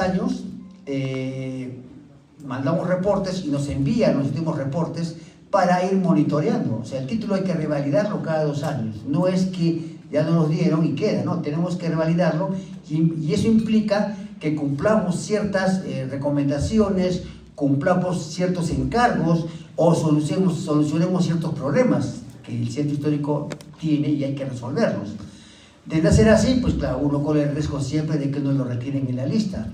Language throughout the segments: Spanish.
años mandamos reportes y nos envían los últimos reportes para ir monitoreando. O sea, el título hay que revalidarlo cada 2 años. No es que ya nos lo dieron y queda, no, tenemos que revalidarlo y eso implica que cumplamos ciertas recomendaciones, cumplamos ciertos encargos o solucionemos ciertos problemas que el centro histórico tiene y hay que resolverlos. De ser así, pues claro, uno corre el riesgo siempre de que no lo retiren en la lista.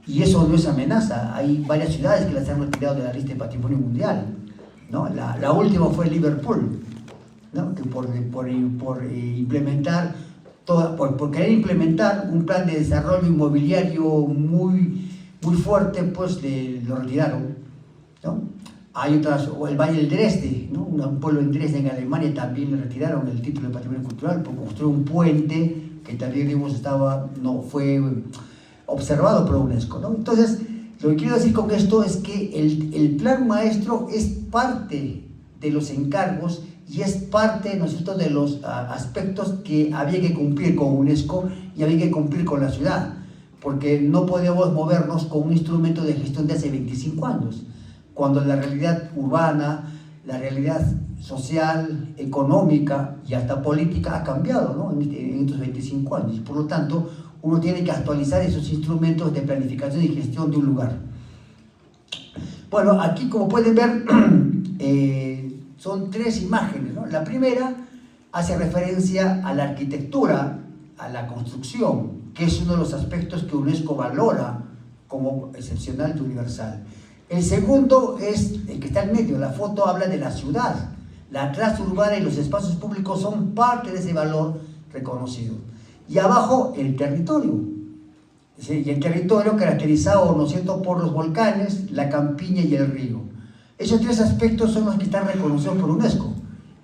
Y eso no es amenaza. Hay varias ciudades que las han retirado de la lista de patrimonio mundial, ¿no? La última fue Liverpool, ¿no? Que por querer implementar un plan de desarrollo inmobiliario muy fuerte, pues lo retiraron, ¿no? Hay otras, o el Valle del Dresde, ¿no? Un pueblo en Dresde, en Alemania, también le retiraron el título de patrimonio cultural por construir un puente que también no fue observado por UNESCO, ¿no? Entonces, lo que quiero decir con esto es que el plan maestro es parte de los encargos y es parte, ¿no es cierto?, de los aspectos que había que cumplir con UNESCO y había que cumplir con la ciudad, porque no podemos movernos con un instrumento de gestión de hace 25 años, cuando la realidad urbana, la realidad social, económica y hasta política ha cambiado, ¿no?, en estos 25 años, y por lo tanto uno tiene que actualizar esos instrumentos de planificación y gestión de un lugar. Bueno, aquí como pueden ver, son 3 imágenes, ¿no? La primera hace referencia a la arquitectura, a la construcción, que es uno de los aspectos que UNESCO valora como excepcional y universal. El segundo es el que está en medio, la foto habla de la ciudad. La clase urbana y los espacios públicos son parte de ese valor reconocido. Y abajo, el territorio. ¿Sí? Y el territorio caracterizado, ¿no es cierto?, por los volcanes, la campiña y el río. Esos 3 aspectos son los que están reconocidos por UNESCO.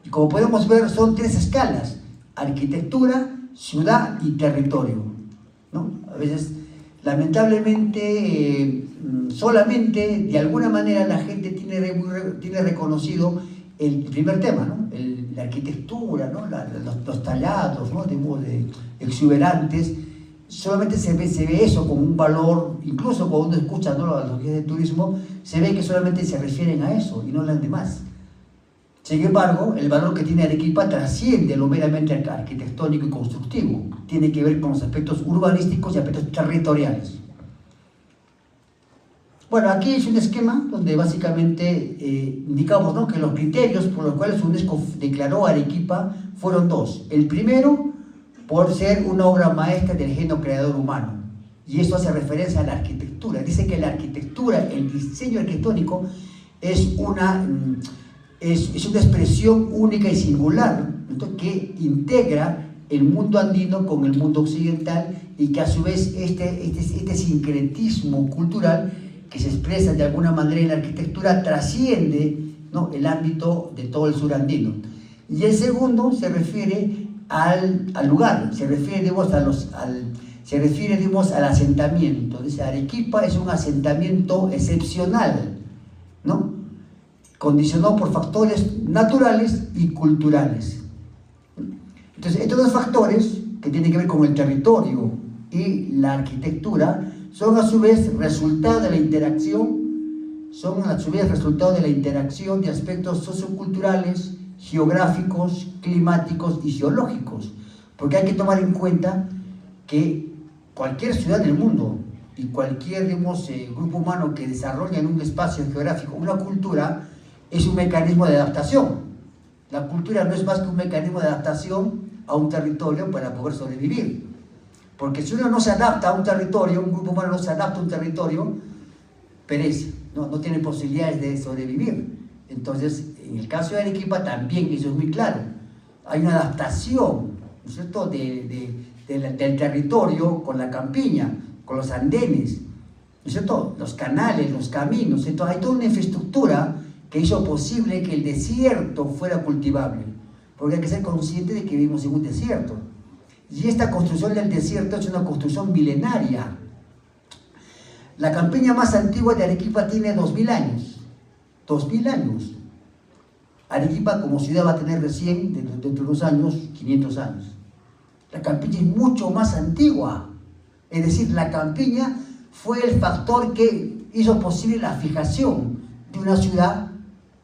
Y como podemos ver, son 3 escalas: arquitectura, ciudad y territorio, ¿no? A veces, lamentablemente, solamente de alguna manera la gente tiene reconocido el primer tema, ¿no? La arquitectura, ¿no? Los tallados, ¿no?, de exuberantes. Solamente se ve eso como un valor, incluso cuando uno escucha, ¿no?, a los guías de turismo, se ve que solamente se refieren a eso y no hablan de más. Sin embargo, el valor que tiene Arequipa trasciende lo meramente arquitectónico y constructivo. Tiene que ver con los aspectos urbanísticos y aspectos territoriales. Bueno, aquí es un esquema donde básicamente indicamos, ¿no?, que los criterios por los cuales UNESCO declaró a Arequipa fueron 2. El primero, por ser una obra maestra del genio creador humano. Y esto hace referencia a la arquitectura. Dice que la arquitectura, el diseño arquitectónico, es una expresión única y singular, ¿no?, que integra el mundo andino con el mundo occidental y que a su vez este sincretismo cultural que se expresa de alguna manera en la arquitectura trasciende, ¿no?, el ámbito de todo el sur andino. Y el segundo se refiere al lugar, se refiere, digamos, al asentamiento. Dice, Arequipa es un asentamiento excepcional, ¿no?, condicionado por factores naturales y culturales. Entonces, estos 2 factores, que tienen que ver con el territorio y la arquitectura, son a su vez resultado de la interacción, de aspectos socioculturales, geográficos, climáticos y geológicos. Porque hay que tomar en cuenta que cualquier ciudad del mundo y cualquier, digamos, grupo humano que desarrolla en un espacio geográfico una cultura es un mecanismo de adaptación. La cultura no es más que un mecanismo de adaptación a un territorio para poder sobrevivir. Porque si uno no se adapta a un territorio, un grupo humano no se adapta a un territorio, perece, no tiene posibilidades de sobrevivir. Entonces, en el caso de Arequipa también eso es muy claro. Hay una adaptación, ¿no es cierto?, del territorio con la campiña, con los andenes, ¿no es cierto?, los canales, los caminos. Entonces, hay toda una infraestructura que hizo posible que el desierto fuera cultivable, porque hay que ser consciente de que vivimos en un desierto. Y esta construcción del desierto es una construcción milenaria. La campiña más antigua de Arequipa tiene 2000 años. 2000 años. Arequipa como ciudad va a tener recién, dentro de unos años, 500 años. La campiña es mucho más antigua. Es decir, la campiña fue el factor que hizo posible la fijación de una ciudad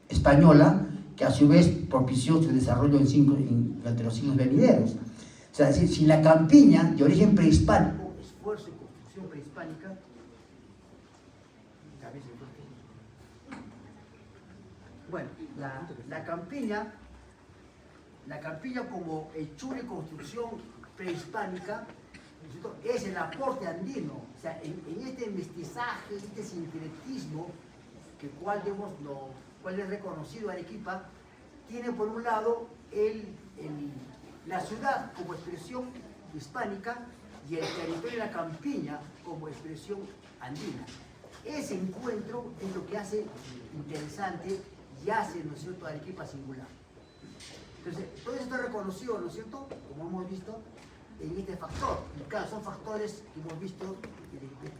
española que a su vez propició su desarrollo durante los siglos venideros. O sea, si la campiña de origen prehispánico, esfuerzo y construcción prehispánica, bueno, la campiña como hechura y construcción prehispánica, ¿no? Es el aporte andino, o sea, en este mestizaje, este sincretismo, cual es reconocido Arequipa, tiene por un lado la ciudad como expresión hispánica y el territorio de la campiña como expresión andina. Ese encuentro es lo que hace interesante y hace, ¿no es cierto?, Arequipa singular. Entonces, todo esto es reconocido, ¿no es cierto?, como hemos visto, en este factor. Y claro, son factores que hemos visto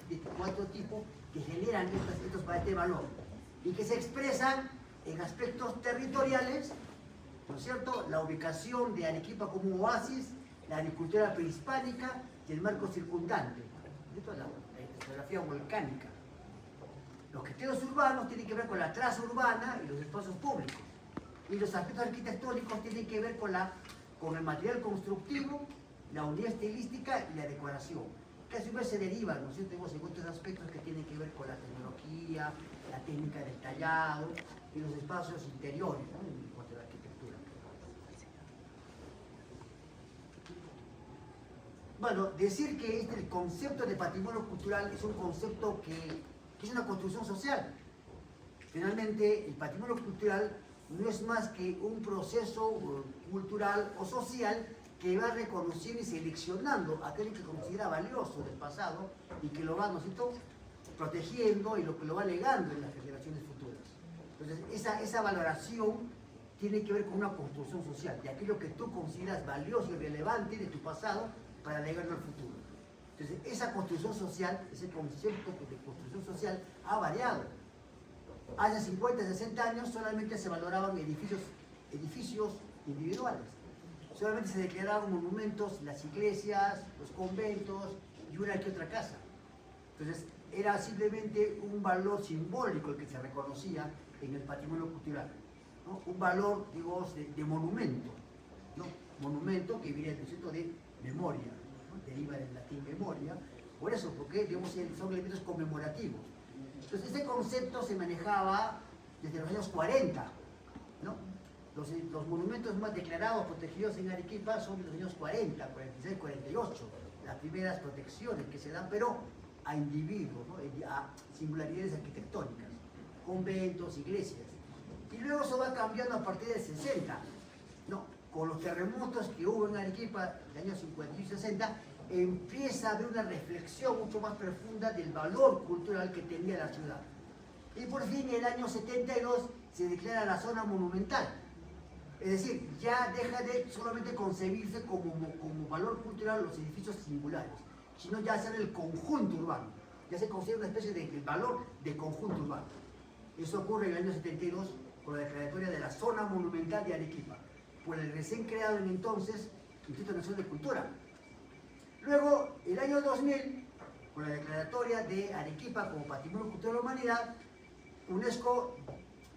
de cuatro tipos que generan este valor y que se expresan en aspectos territoriales, ¿no es cierto?, la ubicación de Arequipa como un oasis, la agricultura prehispánica y el marco circundante, ¿no? La geografía volcánica. Los criterios urbanos tienen que ver con la traza urbana y los espacios públicos. Y los aspectos arquitectónicos tienen que ver con el material constructivo, la unidad estilística y la decoración, que a su vez se derivan, ¿no es cierto?, en otros aspectos que tienen que ver con la tecnología, la técnica del tallado y los espacios interiores, ¿no?, en cuanto a la arquitectura. Bueno, decir que el concepto de patrimonio cultural es un concepto que es una construcción social. Finalmente, el patrimonio cultural no es más que un proceso cultural o social que va reconociendo y seleccionando aquello que considera valioso del pasado y que lo va, ¿no es cierto?, protegiendo y lo va legando en las generaciones futuras. Entonces, esa valoración tiene que ver con una construcción social, de aquello que tú consideras valioso y relevante de tu pasado para legarlo al futuro. Entonces, esa construcción social, ese concepto de construcción social ha variado. Hace 50, 60 años solamente se valoraban edificios individuales. Solamente se declaraban monumentos las iglesias, los conventos y una que otra casa. Entonces, era simplemente un valor simbólico el que se reconocía en el patrimonio cultural, ¿no? Un valor, digamos, de monumento, ¿no? Monumento que viene del concepto de memoria, ¿no? Deriva del latín memoria, por eso, porque digamos, son elementos conmemorativos. Entonces, este concepto se manejaba desde los años 40, ¿no? Los monumentos más declarados, protegidos en Arequipa son de los años 40, 46, 48, las primeras protecciones que se dan, pero a individuos, ¿no?, a singularidades arquitectónicas, conventos, iglesias. Y luego eso va cambiando a partir del 60, ¿no? Con los terremotos que hubo en Arequipa en los años 50 y 60, empieza a haber una reflexión mucho más profunda del valor cultural que tenía la ciudad. Y por fin en el año 72 se declara la zona monumental. Es decir, ya deja de solamente concebirse como valor cultural los edificios singulares, sino ya ser el conjunto urbano. Ya se considera una especie de valor de conjunto urbano. Eso ocurre en el año 72 con la declaratoria de la zona monumental de Arequipa, por el recién creado en entonces Instituto Nacional de Cultura. Luego, el año 2000, con la declaratoria de Arequipa como Patrimonio Cultural de la Humanidad, UNESCO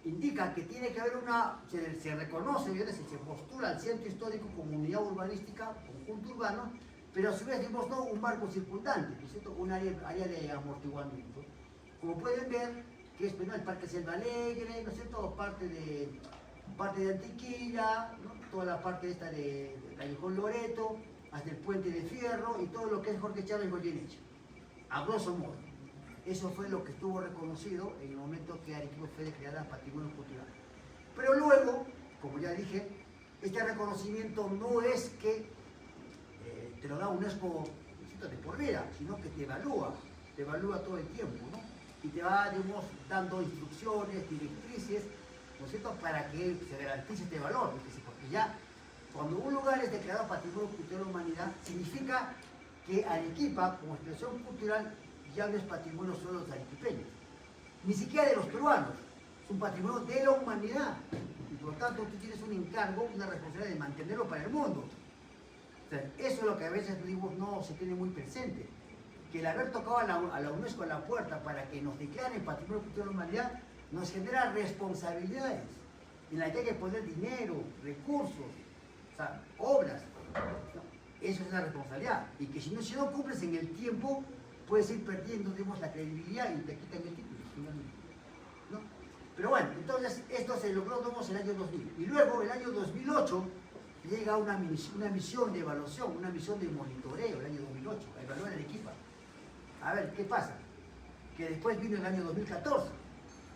indica que tiene que haber se reconoce, se postula al centro histórico como unidad urbanística, conjunto urbano, pero a su vez dimos no un marco circundante, ¿no es cierto?, un área de amortiguamiento. Como pueden ver, que es el Parque Selva Alegre, ¿no es cierto?, parte de Antiquilla, ¿no?, toda la parte esta de Callejón Loreto, hasta el Puente de Fierro y todo lo que es Jorge Chávez Goyeneche, a grosso modo. Eso fue lo que estuvo reconocido en el momento que Arequipa fue declarada Patrimonio Cultural. Pero luego, como ya dije, este reconocimiento no es que te lo da UNESCO de por vida, sino que te evalúa todo el tiempo, ¿no? Y te va, digamos, dando instrucciones, directrices, ¿no es cierto?, para que se garantice este valor, porque ya cuando un lugar es declarado Patrimonio Cultural de la Humanidad, significa que Arequipa, como expresión cultural, ya no es patrimonio solo de los arequipeños, ni siquiera de los peruanos, es un patrimonio de la humanidad, y por lo tanto tú tienes un encargo, una responsabilidad de mantenerlo para el mundo. O sea, eso es lo que a veces digo, no se tiene muy presente, que el haber tocado a la UNESCO a la puerta para que nos declaren Patrimonio Cultural de la Humanidad nos genera responsabilidades en las que hay que poner dinero, recursos, o sea, obras. ¿No? Eso es una responsabilidad. Y que si no cumples en el tiempo, puedes ir perdiendo, digamos, la credibilidad y te quitan el título. ¿No? Pero bueno, entonces esto se logró, digamos, en el año 2000. Y luego, el año 2008, llega una misión de evaluación, una misión de monitoreo, el año 2008, a evaluar el equipo. A ver, ¿qué pasa? Que después vino el año 2014.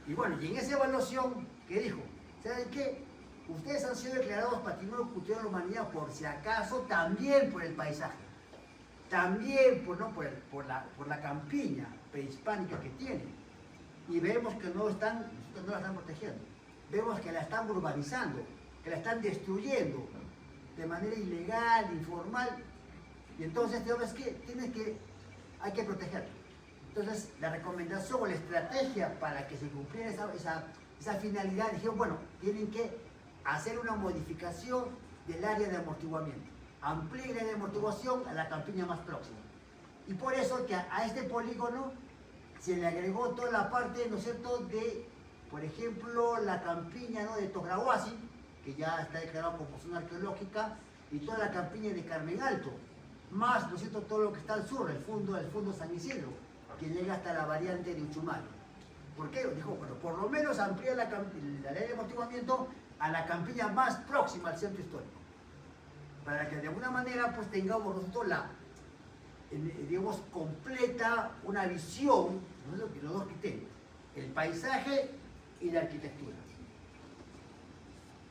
Y bueno, y en esa evaluación, ¿qué dijo? ¿Saben qué? Ustedes han sido declarados Patrimonio Cultural de la Humanidad por si acaso, también por el paisaje. También por la campiña prehispánica que tienen. Y vemos que nosotros no la están protegiendo. Vemos que la están urbanizando, que la están destruyendo de manera ilegal, informal. Y entonces, ¿sabes qué? Hay que protegerlo. Entonces, la recomendación o la estrategia para que se cumpliera esa finalidad, dijeron, bueno, tienen que hacer una modificación del área de amortiguamiento. Ampliar el área de amortiguación a la campiña más próxima. Y por eso que a este polígono se le agregó toda la parte, ¿no es cierto?, de, por ejemplo, la campiña, ¿no?, de Tograhuasi, que ya está declarado como zona arqueológica, y toda la campiña de Carmen Alto, más, ¿no es cierto?, todo lo que está al sur, el fondo San Isidro, que llega hasta la variante de Uchumal. ¿Por qué? Dijo, bueno, por lo menos amplía la área de amortiguamiento a la campiña más próxima al centro histórico, para que de alguna manera pues tengamos nosotros digamos, completa una visión, ¿no?, de los dos criterios, el paisaje y la arquitectura.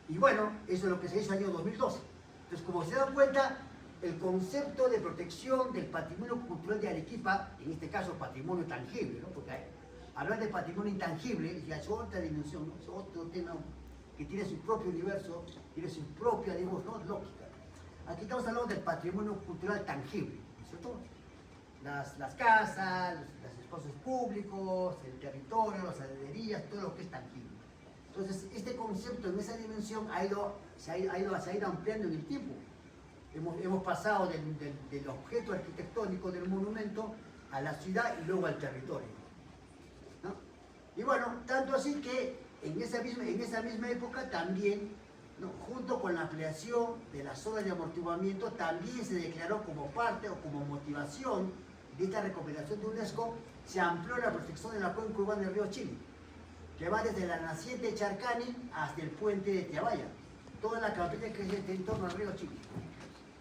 Y bueno, eso es lo que se hizo en el año 2012. Entonces, como se dan cuenta, el concepto de protección del patrimonio cultural de Arequipa, en este caso patrimonio tangible, ¿no?, porque hablar de patrimonio intangible ya es otra dimensión, ¿no?, es otro tema que tiene su propio universo, tiene su propia, digamos, ¿no?, lógica. Aquí estamos hablando del patrimonio cultural tangible, ¿no es cierto? Las casas, los espacios públicos, el territorio, las alderías, todo lo que es tangible. Entonces, este concepto en esa dimensión se ha ido ampliando en el tiempo. Hemos pasado del objeto arquitectónico del monumento a la ciudad y luego al territorio, ¿no? Y bueno, tanto así que en esa misma época también, ¿no?, junto con la ampliación de las zonas de amortiguamiento, también se declaró como parte o como motivación de esta recomendación de UNESCO, se amplió la protección de la cuenca urbana del río Chili, que va desde la naciente Charcani hasta el puente de Tiabaya, toda la campiña que es en torno al río Chili.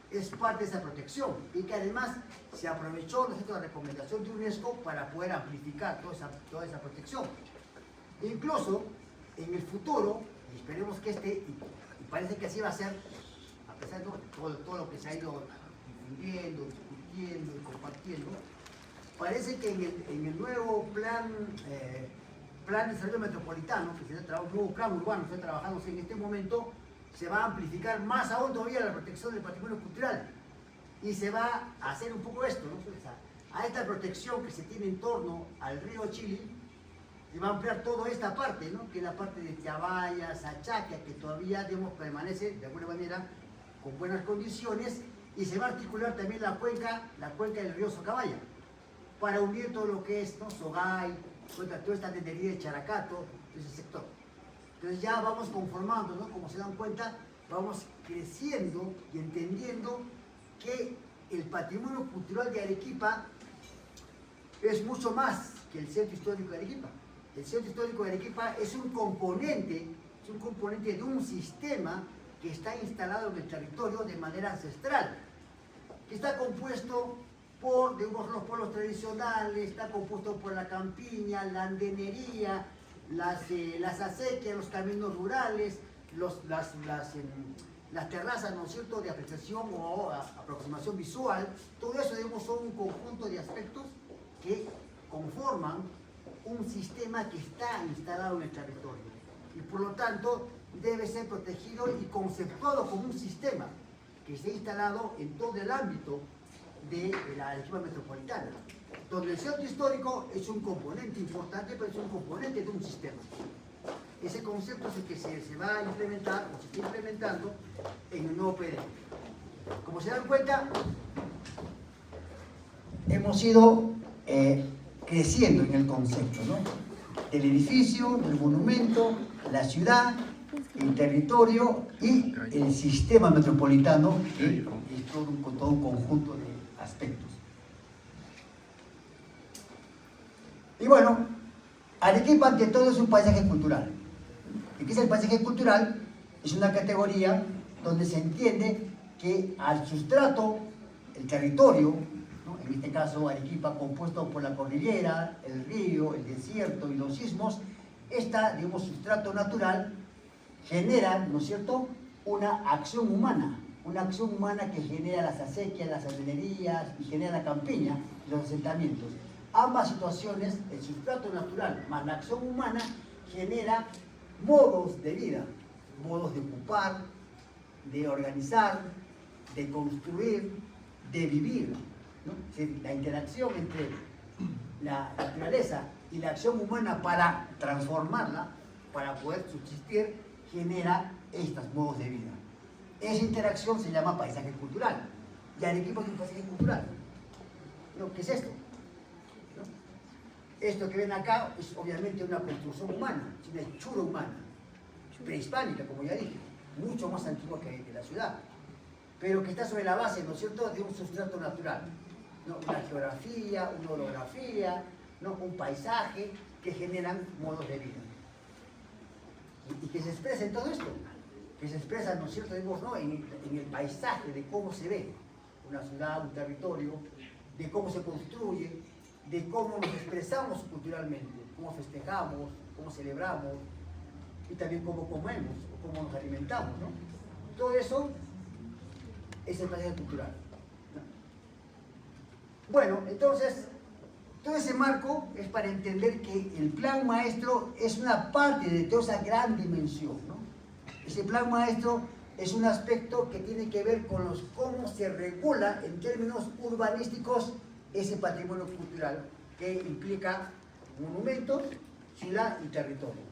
Es parte de esa protección y que además se aprovechó la recomendación de UNESCO para poder amplificar toda esa protección. Incluso en el futuro, y esperemos que y parece que así va a ser, a pesar de todo lo que se ha ido difundiendo, discutiendo y compartiendo, parece que en el nuevo plan de desarrollo metropolitano, que se un nuevo plan urbano, que está trabajándose en este momento, se va a amplificar más aún todavía la protección del patrimonio cultural y se va a hacer un poco esto, ¿no? O sea, a esta protección que se tiene en torno al río Chili, se va a ampliar toda esta parte, ¿no?, que es la parte de Tiabaya, Sachaca, que todavía, digamos, permanece de alguna manera con buenas condiciones, y se va a articular también la cuenca del río Socabaya, para unir todo lo que es, ¿no?, Sogay, toda esta tendería de Characato, ese sector. Entonces ya vamos conformando, ¿no?, como se dan cuenta, vamos creciendo y entendiendo que el patrimonio cultural de Arequipa es mucho más que el centro histórico de Arequipa. El centro histórico de Arequipa es un componente de un sistema que está instalado en el territorio de manera ancestral, que está compuesto por, digamos, los pueblos tradicionales, está compuesto por la campiña, la andenería, las acequias, los caminos rurales, las terrazas, ¿no es cierto?, de apreciación o aproximación visual. Todo eso, digamos, son un conjunto de aspectos que conforman un sistema que está instalado en el territorio y por lo tanto debe ser protegido y conceptuado como un sistema que esté instalado en todo el ámbito de la Arequipa metropolitana, donde el centro histórico es un componente importante, pero es un componente de un sistema. Ese concepto es el que se va a implementar o se está implementando en el nuevo PDM. Como se dan cuenta, hemos ido creciendo en el concepto, ¿no? Del edificio, del monumento, la ciudad, el territorio y el sistema metropolitano, que es todo un conjunto de aspectos. Y bueno, Arequipa ante todo es un paisaje cultural. ¿Y qué es el paisaje cultural? Es una categoría donde se entiende que al sustrato, el territorio, ¿no? En este caso Arequipa compuesto por la cordillera, el río, el desierto y los istmos, digamos, sustrato natural genera, ¿no es cierto?, una acción humana que genera las acequias, las aldeanerías y genera la campiña, los asentamientos. Ambas situaciones, el sustrato natural más la acción humana, genera modos de vida, modos de ocupar, de organizar, de construir, de vivir, ¿no? La interacción entre la naturaleza y la acción humana para transformarla, para poder subsistir, genera estos modos de vida. Esa interacción se llama paisaje cultural. Y Arequipa es un paisaje cultural. ¿No? ¿Qué es esto? ¿No? Esto que ven acá es obviamente una construcción humana, es una hechura humana, prehispánica, como ya dije, mucho más antigua que la ciudad, pero que está sobre la base, ¿no es cierto?, de un sustrato natural, ¿no? Una geografía, una orografía, ¿no? Un paisaje que generan modos de vida. Y que se expresa en todo esto, que se expresa, ¿no es cierto?, digamos, ¿no?, en el paisaje de cómo se ve una ciudad, un territorio, de cómo se construye, de cómo nos expresamos culturalmente, cómo festejamos, cómo celebramos, y también cómo comemos, o cómo nos alimentamos, ¿no? Todo eso es el paisaje cultural, ¿no? Bueno, entonces, todo ese marco es para entender que el plan maestro es una parte de toda esa gran dimensión, ¿no? Ese plan maestro es un aspecto que tiene que ver con cómo se regula en términos urbanísticos ese patrimonio cultural que implica monumentos, ciudad y territorio.